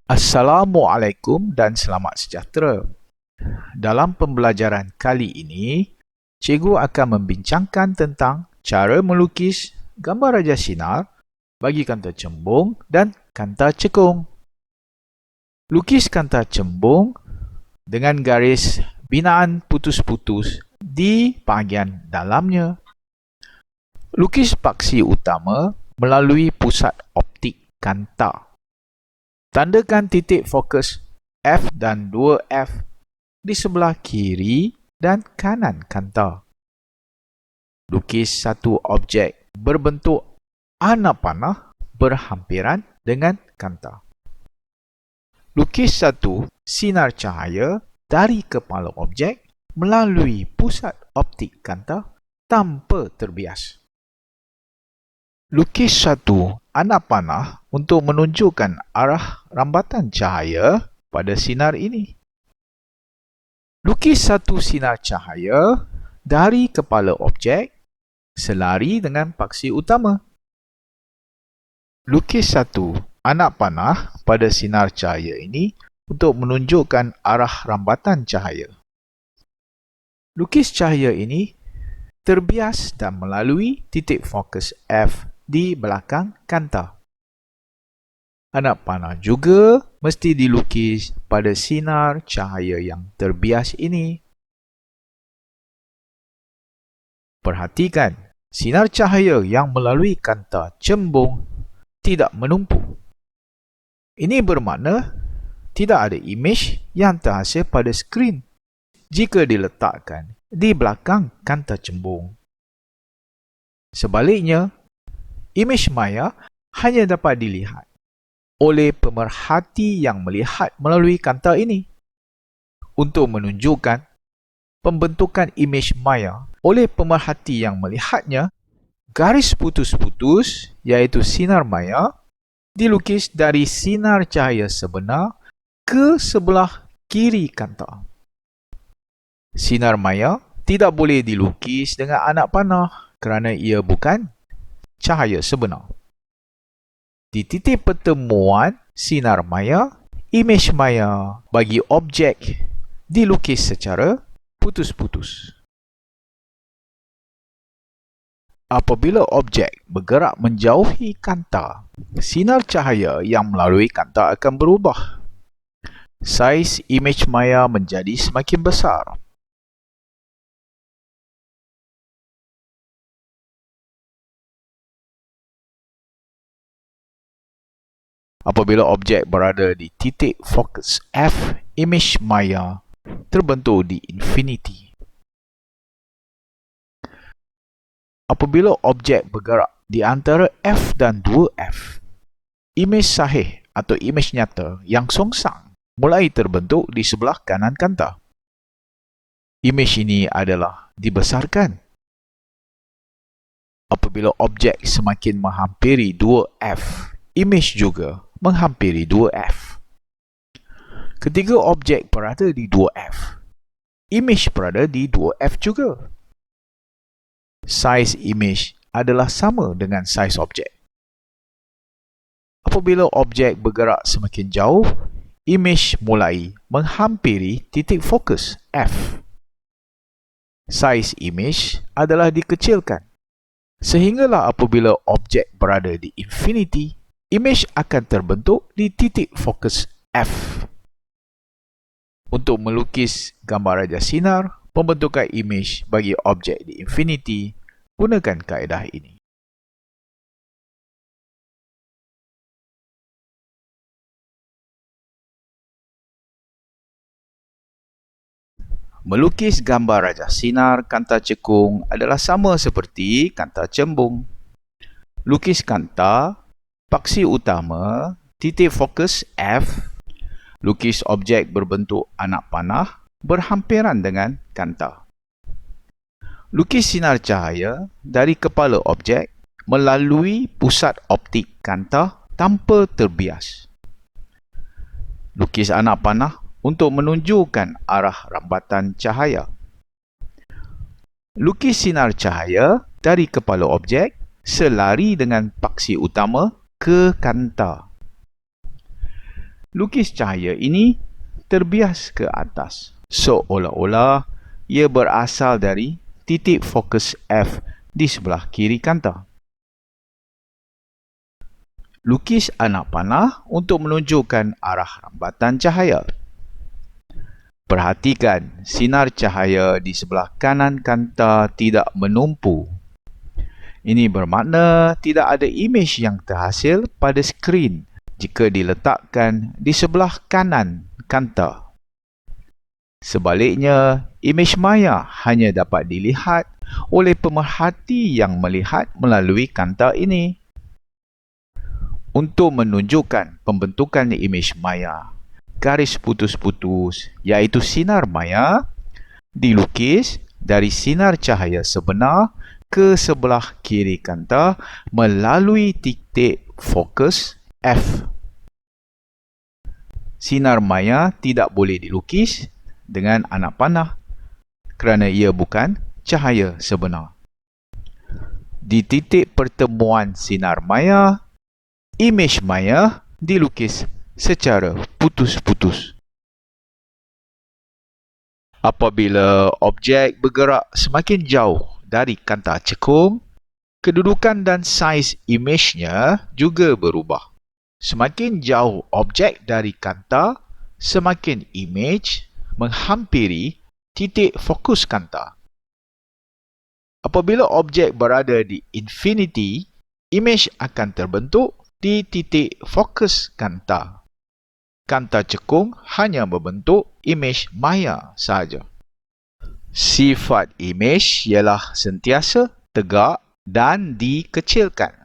Assalamualaikum dan selamat sejahtera. Dalam pembelajaran kali ini, cikgu akan membincangkan tentang cara melukis gambar raja sinar bagi kanta cembung dan kanta cekung. Lukis kanta cembung dengan garis binaan putus-putus di bahagian dalamnya. Lukis paksi utama melalui pusat optik kanta. Tandakan titik fokus F dan 2F di sebelah kiri dan kanan kanta. Lukis satu objek berbentuk anak panah berhampiran dengan kanta. Lukis satu sinar cahaya dari kepala objek melalui pusat optik kanta tanpa terbias. Lukis satu anak panah untuk menunjukkan arah rambatan cahaya pada sinar ini. Lukis satu sinar cahaya dari kepala objek selari dengan paksi utama. Lukis satu anak panah pada sinar cahaya ini untuk menunjukkan arah rambatan cahaya. Lukis cahaya ini terbias dan melalui titik fokus F di belakang kanta. Anak panah juga mesti dilukis pada sinar cahaya yang terbias ini. Perhatikan, sinar cahaya yang melalui kanta cembung tidak menumpuk. Ini bermakna tidak ada imej yang terhasil pada skrin jika diletakkan di belakang kanta cembung. Sebaliknya, imej maya hanya dapat dilihat oleh pemerhati yang melihat melalui kanta ini. Untuk menunjukkan pembentukan imej maya oleh pemerhati yang melihatnya, garis putus-putus iaitu sinar maya dilukis dari sinar cahaya sebenar ke sebelah kiri kanta. Sinar maya tidak boleh dilukis dengan anak panah kerana ia bukan cahaya sebenar. Di titik pertemuan sinar maya, imej maya bagi objek dilukis secara putus-putus. Apabila objek bergerak menjauhi kanta, sinar cahaya yang melalui kanta akan berubah. Saiz imej maya menjadi semakin besar. Apabila objek berada di titik fokus F, imej maya terbentuk di infinity. Apabila objek bergerak di antara F dan 2F, imej sahih atau imej nyata yang songsang mulai terbentuk di sebelah kanan kanta. Imej ini adalah dibesarkan. Apabila objek semakin menghampiri 2F, imej juga menghampiri 2F. Ketika objek berada di 2F, imej berada di 2F juga. Saiz imej adalah sama dengan saiz objek. Apabila objek bergerak semakin jauh, imej mulai menghampiri titik fokus F. Saiz imej adalah dikecilkan. Sehinggalah apabila objek berada di infinity, imej akan terbentuk di titik fokus F. Untuk melukis gambar raja sinar, pembentukan imej bagi objek di infinity, gunakan kaedah ini. Melukis gambar raja sinar kanta cekung adalah sama seperti kanta cembung. Lukis kanta, paksi utama, titik fokus F, lukis objek berbentuk anak panah berhampiran dengan kanta. Lukis sinar cahaya dari kepala objek melalui pusat optik kanta tanpa terbias. Lukis anak panah untuk menunjukkan arah rambatan cahaya. Lukis sinar cahaya dari kepala objek selari dengan paksi utama ke kanta. Lukis cahaya ini terbias ke atas, seolah-olah ia berasal dari titik fokus F di sebelah kiri kanta. Lukis anak panah untuk menunjukkan arah rambatan cahaya. Perhatikan, sinar cahaya di sebelah kanan kanta tidak menumpu. Ini bermakna tidak ada imej yang terhasil pada skrin jika diletakkan di sebelah kanan kanta. Sebaliknya, imej maya hanya dapat dilihat oleh pemerhati yang melihat melalui kanta ini. Untuk menunjukkan pembentukan imej maya, garis putus-putus iaitu sinar maya dilukis dari sinar cahaya sebenar ke sebelah kiri kanta melalui titik fokus F. Sinar maya tidak boleh dilukis dengan anak panah kerana ia bukan cahaya sebenar. Di titik pertemuan sinar maya, imej maya dilukis secara putus-putus. Apabila objek bergerak semakin jauh dari kanta cekung, kedudukan dan saiz imejnya juga berubah. Semakin jauh objek dari kanta, semakin imej menghampiri titik fokus kanta. Apabila objek berada di infinity, imej akan terbentuk di titik fokus kanta. Kanta cekung hanya membentuk imej maya sahaja. Sifat imej ialah sentiasa tegak dan dikecilkan.